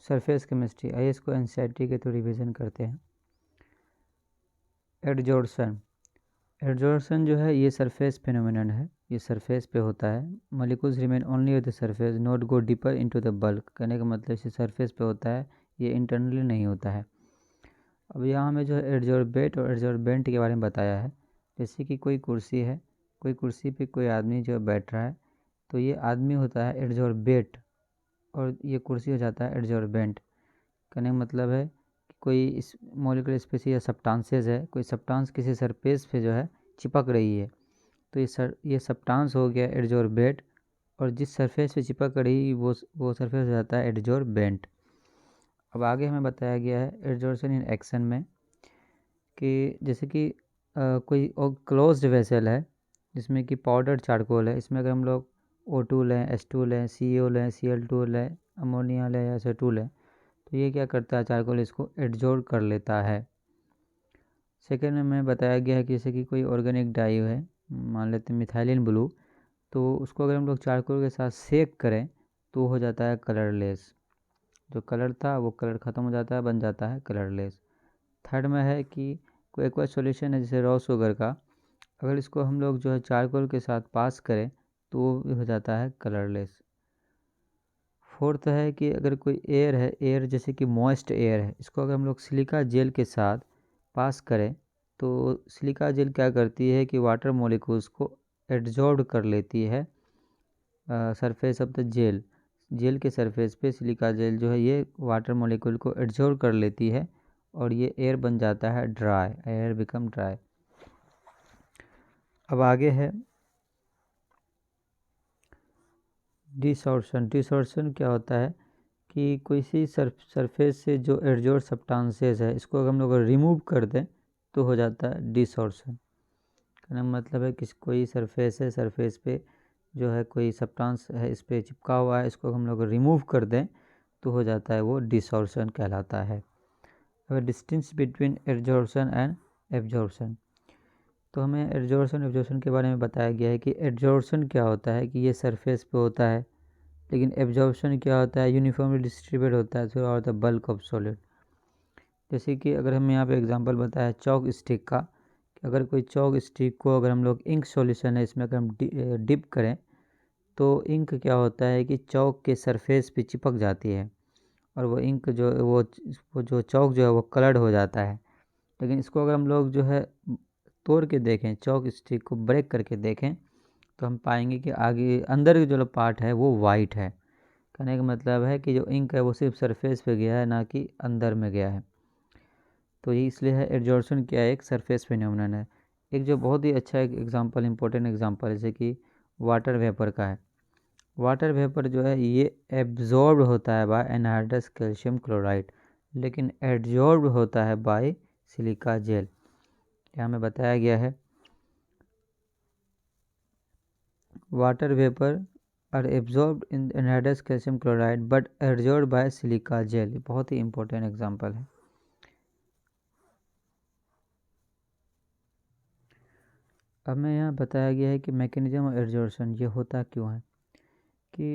Surface chemistry, आइए इसको NCERT के थ्रू रिवीजन करते हैं। एडजॉर्सन, एडजॉर्सन जो है ये सरफेस फिनोमिनन है, ये सरफेस पे होता है। Molecules remain only at the surface not go deeper into the bulk, कहने का मतलब इसे सरफेस पे होता है, ये इंटरनली नहीं होता है। अब यहाँ हमें जो है एडजॉर्बेट और एडजॉर्बेंट के बारे में बताया है। जैसे कि कोई कुर्सी है, कोई कुर्सी पे कोई आदमी जो बैठ रहा है, तो ये आदमी होता है एडजॉर्बेट और ये कुर्सी हो जाता है एडजॉर्बेंट। कहने का मतलब है कि कोई इस मॉलिक्यूलर स्पीशीज या सब्सटेंसेस है, कोई सब्सटेंस किसी सरफेस पे जो है चिपक रही है, तो ये सब्सटेंस हो गया एडजॉर्बेट, और जिस सरफेस पे चिपक रही वो सरफेस हो जाता है एडजॉर्बेंट। अब आगे हमें बताया गया है एडजॉर्सन इन एक्शन में कि जैसे कि कोई क्लोज्ड वेसल है जिसमें कि पाउडर चारकोल है, इसमें अगर हम लोग O2 लें, H2 लें, CO लें, Cl2 लें, अमोनिया लें या Ac2 लें, तो ये क्या करता है, चारकोल इसको एडजॉर्ब कर लेता है। सेकेंड में हमें बताया गया है कि जैसे कि कोई ऑर्गेनिक डाई है, मान लेते हैं मिथाइलिन ब्लू, तो उसको अगर हम लोग चारकोल के साथ सेक करें तो हो जाता है कलरलेस, जो कलर था वो कलर ख़त्म हो जाता है, बन जाता है कलरलेस। थर्ड में है कि कोई एक्वा सॉल्यूशन है जैसे रॉ शुगर का, अगर इसको हम लोग जो है चारकोल के साथ पास करें तो वो भी हो जाता है कलरलेस। फोर्थ है कि अगर कोई एयर है, एयर जैसे कि मॉइस्ट एयर है, इसको अगर हम लोग सिलिका जेल के साथ पास करें तो सिलिका जेल क्या करती है कि वाटर मॉलिक्यूल्स को एड्जॉर्ब कर लेती है surface of the gel, gel के सरफेस पे सिलिका जेल जो है ये वाटर मॉलिक्यूल को एड्जॉर्ब कर लेती है और ये एयर बन जाता है ड्राई, एयर बिकम ड्राई। अब आगे है डिसॉर्शन। डिसॉर्शन क्या होता है कि कोई सी सरफेस से जो एड्जॉर्ब सब्सटेंसेस है इसको अगर हम लोग रिमूव कर दें तो हो जाता है डिसॉर्शन। कहने का मतलब है कि कोई सरफेस है, सरफेस पे जो है कोई सब्सटेंस है इस पर चिपका हुआ है, इसको हम लोग रिमूव कर दें तो हो जाता है वो डिसॉर्शन कहलाता है। अब डिस्टेंस बिटवीन एड्जॉर्शन एंड एब्जॉर्शन, तो हमें एड्जॉर्शन एब्जॉर्शन के बारे में बताया गया है कि एड्जॉर्शन क्या होता है कि ये सरफेस पे होता है, लेकिन एब्जॉर्प्शन क्या होता है, यूनिफॉर्मली डिस्ट्रीब्यूट होता है through out the bulk of solid. जैसे कि अगर हम यहाँ पे एग्जांपल बताया चौक स्टिक का, कि अगर कोई चौक स्टिक को अगर हम लोग इंक सॉल्यूशन है इसमें अगर हम डिप करें तो इंक क्या होता है कि चौक के सरफेस पे चिपक जाती है और वो इंक जो वो जो चौक जो है वो कलर्ड हो जाता है। लेकिन इसको अगर हम लोग जो है तोड़ के देखें, चौक स्टिक को ब्रेक करके देखें, तो हम पाएंगे कि आगे अंदर की जो पार्ट है वो वाइट है। कहने का मतलब है कि जो इंक है वो सिर्फ सरफेस पे गया है, ना कि अंदर में गया है। तो ये इसलिए है एड्जॉर्प्शन क्या है, एक सरफेस फिनोमिनन है। एक जो बहुत ही अच्छा एक एग्जांपल, इंपॉर्टेंट एग्जांपल जैसे कि वाटर वेपर का है। वाटर वेपर जो है ये एब्जॉर्ब होता है बाय एनहाइड्रस कैल्शियम क्लोराइड, लेकिन एड्जॉर्ब होता है बाय सिलिका जेल। यहाँ में बताया गया है water vapour are absorbed in anhydrous calcium chloride but adsorb by silica gel. बहुत ही इंपॉर्टेंट एग्जांपल है। अब मैं यहाँ बताया गया है कि मैकेनिज्म ऑफ एब्जॉर्प्शन ये होता क्यों है कि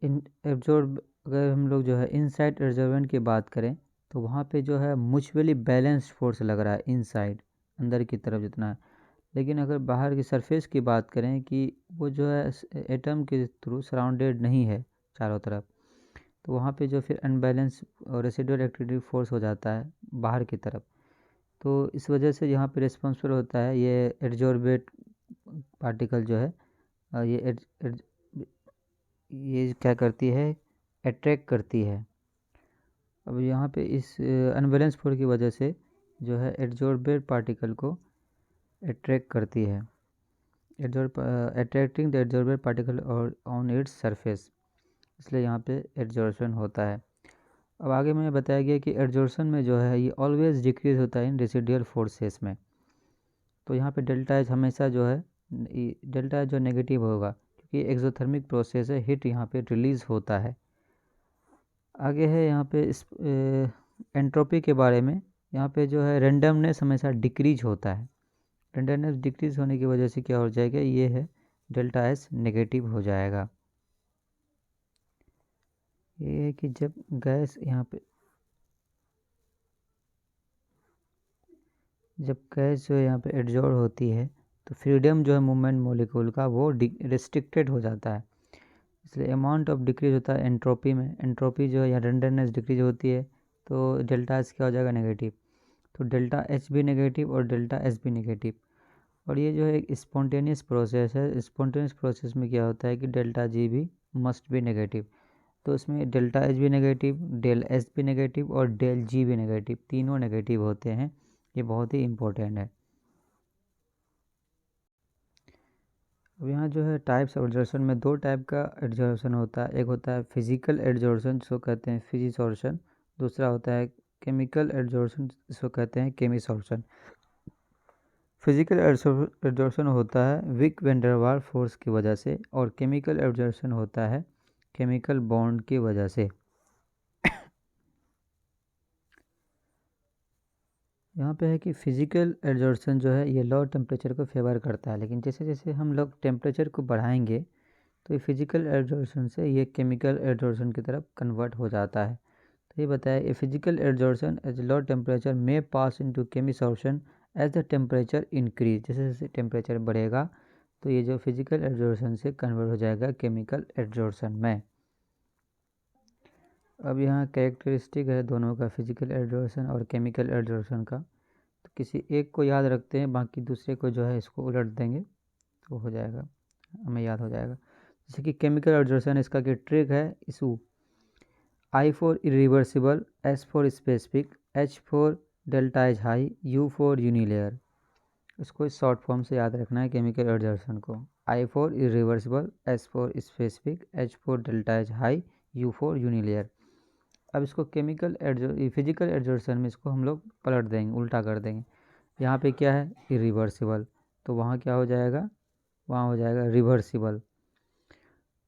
इन एब्जॉर्ब अगर हम लोग जो है इनसाइड एब्जॉर्बेंट की बात करें तो वहाँ पे जो है म्यूचुअली बैलेंस्ड फोर्स लग रहा है इनसाइड, अंदर की तरफ जितना है। लेकिन अगर बाहर की सरफेस की बात करें कि वो जो है एटम के थ्रू सराउंडेड नहीं है चारों तरफ, तो वहाँ पे जो फिर अनबैलेंस और रेसिडुअल एक्टिविटी फोर्स हो जाता है बाहर की तरफ। तो इस वजह से यहाँ पे रिस्पॉन्सिबल होता है ये एड्जॉर्बेट पार्टिकल जो है ये क्या करती है, अट्रैक्ट करती है। अब यहाँ पे इस अनबैलेंस फोर्स की वजह से जो है एड्जॉर्बेट पार्टिकल को अट्रैक्ट करती है, अट्रैक्टिंग द एड्जॉर्बेट पार्टिकल और ऑन इट्स सरफेस, इसलिए यहाँ पे एड्जॉर्प्शन होता है। अब आगे में बताया गया कि एड्जॉर्प्शन में जो है ये ऑलवेज डिक्रीज होता है इन रेसिडुअल फोर्सेस में। तो यहाँ पे डेल्टा एच हमेशा जो है डेल्टा एच जो नेगेटिव होगा क्योंकि एक्सोथर्मिक प्रोसेस है, हीट यहाँ पे रिलीज़ होता है। आगे है यहाँ पे इस एंट्रोपी के बारे में, यहाँ पे जो है रेंडमनेस हमेशा डिक्रीज होता है। रेंडमनेस डिक्रीज होने की वजह से क्या हो जाएगा, ये है डेल्टा एस नेगेटिव हो जाएगा। ये है कि जब गैस यहाँ पे जब गैस जो है यहाँ पे एडजॉर्ब होती है तो फ्रीडम जो है मूवमेंट मॉलिक्यूल का वो रिस्ट्रिक्टेड हो जाता है, इसलिए अमाउंट ऑफ डिक्रीज होता है एंट्रोपी में। एंट्रोपी जो है या रेंडरनेस डिक्रीज होती है तो डेल्टा एस क्या हो जाएगा, नेगेटिव। तो डेल्टा एच भी नेगेटिव और डेल्टा एस भी नेगेटिव। और ये जो है एक स्पॉन्टेनियस प्रोसेस है। स्पॉन्टेनियस प्रोसेस में क्या होता है कि डेल्टा जी भी मस्ट भी नेगेटिव। तो इसमें डेल्टा एच भी नेगेटिव, डेल एस भी नेगेटिव और डेल जी भी नेगेटिव, तीनों नेगेटिव होते हैं। ये बहुत ही इम्पोर्टेंट है। अब यहाँ जो है टाइप्स ऑफ एडजॉर्प्शन में दो टाइप का एडजॉर्प्शन होता है। एक होता है फिजिकल एडजॉर्प्शन जिसको कहते हैं फिजिसॉर्प्शन, दूसरा होता है केमिकल एडजॉर्प्शन जिसको कहते हैं केमिसॉर्प्शन। फिजिकल एडजॉर्प्शन होता है विक वैन डर वाल फोर्स की वजह से और केमिकल एडजॉर्प्शन होता है केमिकल बॉन्ड की वजह से। यहाँ पे है कि फिजिकल एडजॉर्प्शन जो है ये लो टेम्परेचर को फेवर करता है, लेकिन जैसे जैसे हम लोग टेम्परेचर को बढ़ाएंगे तो ये फिजिकल एडजॉर्प्शन से ये केमिकल एडजॉर्प्शन की तरफ कन्वर्ट हो जाता है। तो ये बताया ये physical adsorption as low temperature में pass into chemisorption as the temperature increase. जैसे जैसे टेम्परेचर बढ़ेगा तो ये जो फिजिकल एडजॉर्प्शन से कन्वर्ट हो जाएगा केमिकल एडजॉर्प्शन में। अब यहाँ कैरेक्टरिस्टिक है दोनों का, फिजिकल एडजॉर्प्शन और केमिकल एडजॉर्प्शन का। तो किसी एक को याद रखते हैं, बाकी दूसरे को जो है इसको उलट देंगे तो हो जाएगा, हमें याद हो जाएगा। जैसे कि केमिकल एडजॉर्प्शन, इसका क्या ट्रिक है, issue I for irreversible, S for specific, H for delta H high, U for unilayer। इसको इस शॉर्ट फॉर्म से याद रखना है केमिकल एडजॉर्प्शन को। I for irreversible, S for specific, H for delta H high, U for unilayer। अब इसको physical adsorption में इसको हम लोग पलट देंगे, उल्टा कर देंगे। यहाँ पे क्या है, इरिवर्सिबल, तो वहाँ क्या हो जाएगा, वहाँ हो जाएगा रिवर्सिबल।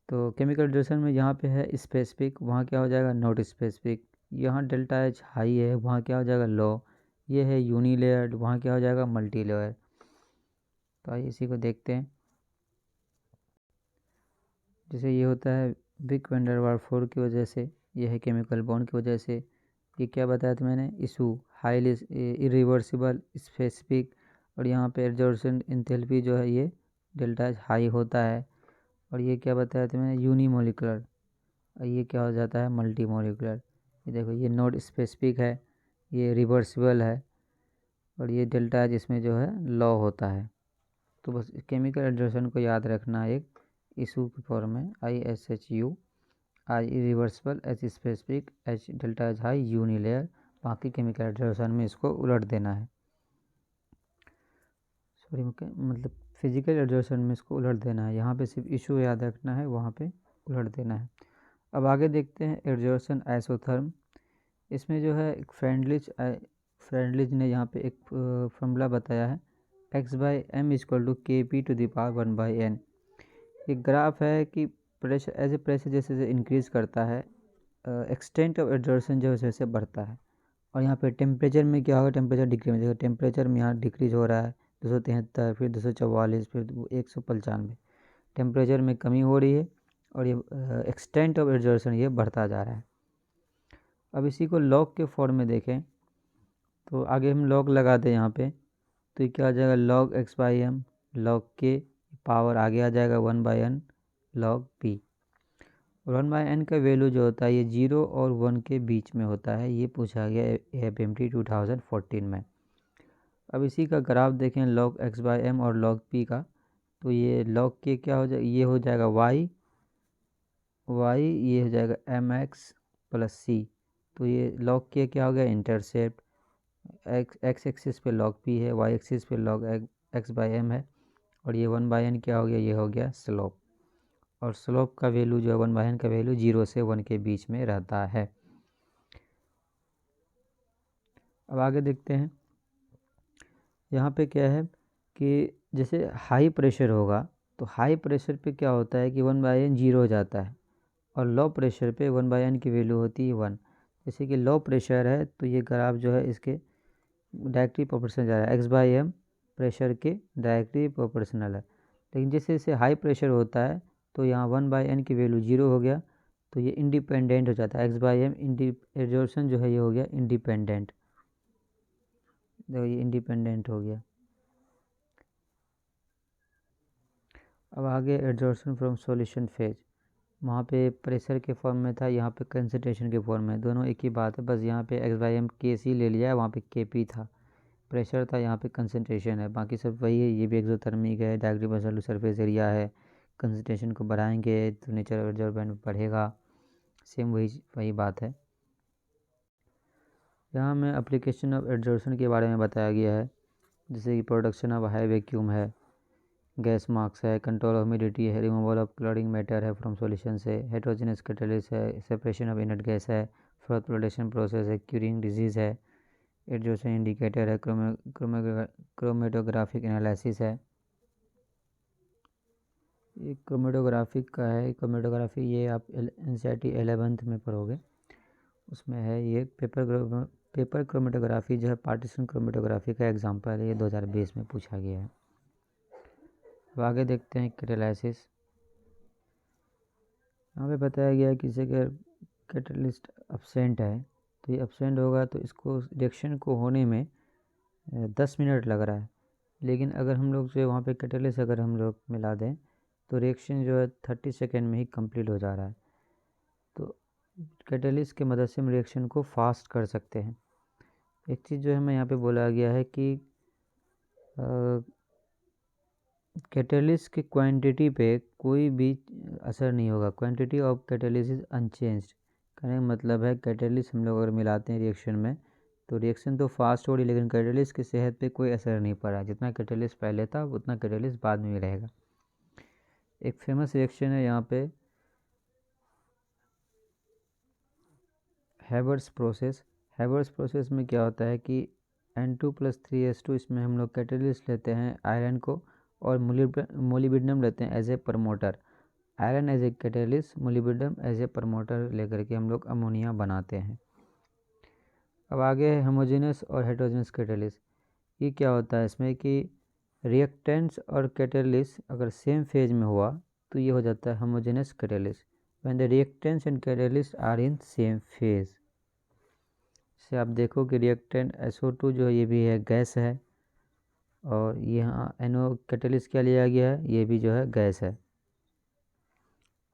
तो केमिकल एडजॉर्प्शन में यहाँ पे है स्पेसिफिक, वहाँ क्या हो जाएगा, नॉट स्पेसिफिक। यहाँ डेल्टा एच हाई है, वहाँ क्या हो जाएगा, लो। ये है यूनिलेयर्ड, वहाँ क्या हो जाएगा, मल्टी लेयर। तो आइए इसी को देखते हैं। जैसे ये होता है विक वैन डर वाल फोर्स की वजह से, ये है केमिकल बॉन्ड की वजह से। ये क्या बताया था मैंने, इशू हाईली इरिवर्सिबल स्पेसिफिक। और यहाँ पे एडजॉर्प्शन एंथैल्पी जो है ये डेल्टा एच हाई होता है। और ये क्या बताया था मैंने, यूनिमोलिकुलर। और ये क्या हो जाता है, मल्टी मोलिकुलर। ये देखो ये नॉट स्पेसिफिक है, ये रिवर्सिबल है, और ये डेल्टा है जिसमें जो है लॉ होता है। तो बस केमिकल एडजॉर्प्शन को याद रखना एक इशू की फॉर्म में, ISHU, I reversible, H specific, H delta H high, unilayer. बाकी केमिकल एडजॉर्प्शन में इसको उलट देना है, सॉरी मतलब फिजिकल एडजॉर्प्शन में इसको उलट देना है। यहाँ पे सिर्फ इशू याद रखना है, वहाँ पे उलट देना है। अब आगे देखते हैं एडजॉर्प्शन आइसोथर्म। इसमें जो है एक फ्रेंडलिज ने यहाँ पे एक फॉर्मूला बताया है, x/m इक्वल टू Kp⁴ एक ग्राफ है कि प्रेशर एज ए प्रेशर जैसे जैसे इंक्रीज़ करता है एक्सटेंट ऑफ एडजॉर्प्शन जो वैसे वैसे बढ़ता है। और यहाँ पे टेम्परेचर में क्या होगा, टेम्परेचर डिक्रीज में, टेम्परेचर में यहाँ डिक्रीज हो रहा है 273, फिर 244, फिर 195, टेम्परेचर में कमी हो रही है। और ये एक्सटेंट ऑफ एडजॉर्प्शन ये बढ़ता जा रहा है। अब इसी को लॉग के फॉर्म में देखें तो आगे हम लॉग लगा दें यहाँ पे, तो ये क्या आ जाएगा, log x/m log k, power आगे आ जाएगा 1/n log p। और 1/n का वैल्यू जो होता है ये 0 और 1 के बीच में होता है, ये पूछा गया FMT 2014 में। अब इसी का ग्राफ देखें log x/m और log p का, तो ये log k क्या हो जाएगा, ये हो जाएगा y, ये हो जाएगा mx + c। तो ये log k क्या हो गया, इंटरसेप्ट। एक्स एक्सिस पे log p है, वाई एक्सिस पे log x/m है, और ये 1/n क्या हो गया, ये हो गया स्लोप। और स्लोप का वैल्यू जो है 1/n का वैल्यू 0 से 1 के बीच में रहता है। अब आगे देखते हैं, यहाँ पे क्या है कि जैसे हाई प्रेशर होगा तो हाई प्रेशर पे क्या होता है कि 1/n 0 हो जाता है, और लो प्रेशर पे 1/n की वैल्यू होती है 1। जैसे कि लो प्रेशर है तो ये ग्राफ जो है इसके डायरेक्टली प्रोपोर्शनल जा रहा है, x/m प्रेशर के डायरेक्टली प्रोपोर्शनल है। लेकिन जैसे जैसे हाई प्रेशर होता है तो यहाँ 1/n की वैल्यू 0 हो गया, तो ये इंडिपेंडेंट हो जाता है, X/M एड्जॉर्प्शन जो है ये हो गया इंडिपेंडेंट। देखो ये इंडिपेंडेंट हो गया। अब आगे एड्जॉर्प्शन फ्रॉम सॉल्यूशन फेज, वहाँ पे प्रेशर के फॉर्म में था, यहाँ पे कंसंट्रेशन के फॉर्म में, दोनों एक ही बात है, बस यहाँ पे X/M Kc ले लिया है, वहाँ पे Kp था, प्रेशर था, यहाँ पे कंसंट्रेशन है, बाकी सब वही है। ये भी एक्सोथर्मिक है, डायग्राम सरफेस एरिया है, कंसंट्रेशन को बढ़ाएंगे तो नेचुरल एब्जॉर्बेंट बढ़ेगा, सेम वही बात है। यहाँ में एप्लीकेशन ऑफ एड्जॉर्प्शन के बारे में बताया गया है, जैसे कि प्रोडक्शन ऑफ हाई वैक्यूम है, गैस मार्क्स है, कंट्रोल ऑफ ह्यूमिडिटी है, रिमूवल ऑफ क्लॉडिंग मैटर है फ्रॉम सॉल्यूशन से, हेट्रोजेनस कैटालिसिस है, सेपरेशन ऑफ इनर्ट गैस है, फ्रॉथ प्रोडक्शन प्रोसेस है, क्यूरिंग डिजीज़ है, एड्जॉर्प्शन इंडिकेटर है, क्रोमेटोग्राफिक एनालिसिस है। ये क्रोमेटोग्राफिक का है, क्रोमेटोग्राफी ये आप NCERT 11th में पढ़ोगे, उसमें है ये पेपर क्रोमेटोग्राफी जो है पार्टीशन क्रोमेटोग्राफी का एग्जाम्पल है, ये 2020 में पूछा गया है। अब आगे देखते हैं कैटालिसिस। यहाँ पे बताया गया है किसी का कैटलिस्ट एब्सेंट है, तो ये एब्सेंट होगा तो इसको रिएक्शन को होने में 10 मिनट लग रहा है, लेकिन अगर हम लोग जो वहाँ पे कैटलिस्ट अगर हम लोग मिला दें तो रिएक्शन जो है 30 सेकेंड में ही कंप्लीट हो जा रहा है। तो कैटलिस्ट की मदद से हम रिएक्शन को फास्ट कर सकते हैं। एक चीज़ जो है हमें यहाँ पे बोला गया है कि कैटलिस्ट की क्वांटिटी पे कोई भी असर नहीं होगा, quantity of catalyst is unchanged. कहने का मतलब है कैटलिस्ट हम लोग अगर मिलाते हैं रिएक्शन में तो रिएक्शन तो फास्ट हो रही, लेकिन कैटलिस्ट की सेहत पे कोई असर नहीं पड़ा, जितना कैटलिस्ट पहले था उतना कैटलिस्ट बाद में भी रहेगा। एक फेमस रिएक्शन है यहाँ पे हैवर्ट्स प्रोसेस। हैवर्ट्स प्रोसेस में क्या होता है कि N2+3S2 इसमें हम लोग कैटलिस्ट लेते हैं आयरन को, और मोलिब्डेनम लेते हैं as a promoter. Iron as a catalyst, molybdenum as a promoter लेकर के हम लोग अमोनिया बनाते हैं। अब आगे है होमोजेनस और हेटेरोजेनस कैटलिस्ट। ये क्या होता है इसमें कि रिएक्टेंट्स और कैटलिस्ट अगर सेम फेज में हुआ तो ये हो जाता है homogeneous catalyst, when the reactants and catalyst are in same phase. से आप देखो कि रिएक्टेंट SO2 जो है ये भी है गैस है, और यहाँ NO कैटलिस्ट क्या लिया गया है, ये भी जो है गैस है,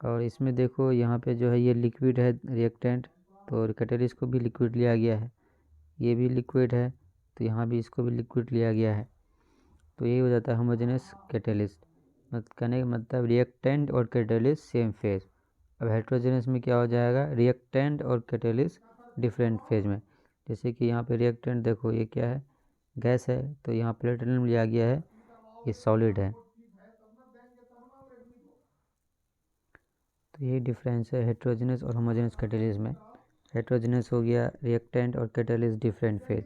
और इसमें देखो यहाँ पे जो है ये लिक्विड है रिएक्टेंट, तो कैटलिस्ट को भी लिक्विड लिया गया है, ये भी लिक्विड है तो यहाँ भी इसको भी लिक्विड लिया गया है, तो यही हो जाता है होमोजेनस कैटलिस्ट। कहने का मतलब रिएक्टेंट और कैटलिस्ट सेम फेज। अब हेट्रोजेनस में क्या हो जाएगा, रिएक्टेंट और कैटलिस्ट डिफरेंट फेज में। जैसे कि यहाँ पे रिएक्टेंट देखो ये क्या है, गैस है, तो यहाँ प्लेटिनम लिया गया है, ये सॉलिड है, तो यही डिफरेंस है हेट्रोजेनस और होमोजेनस कैटलिस्ट में। हेट्रोजेनस हो गया रिएक्टेंट और कैटलिस्ट डिफरेंट फेज,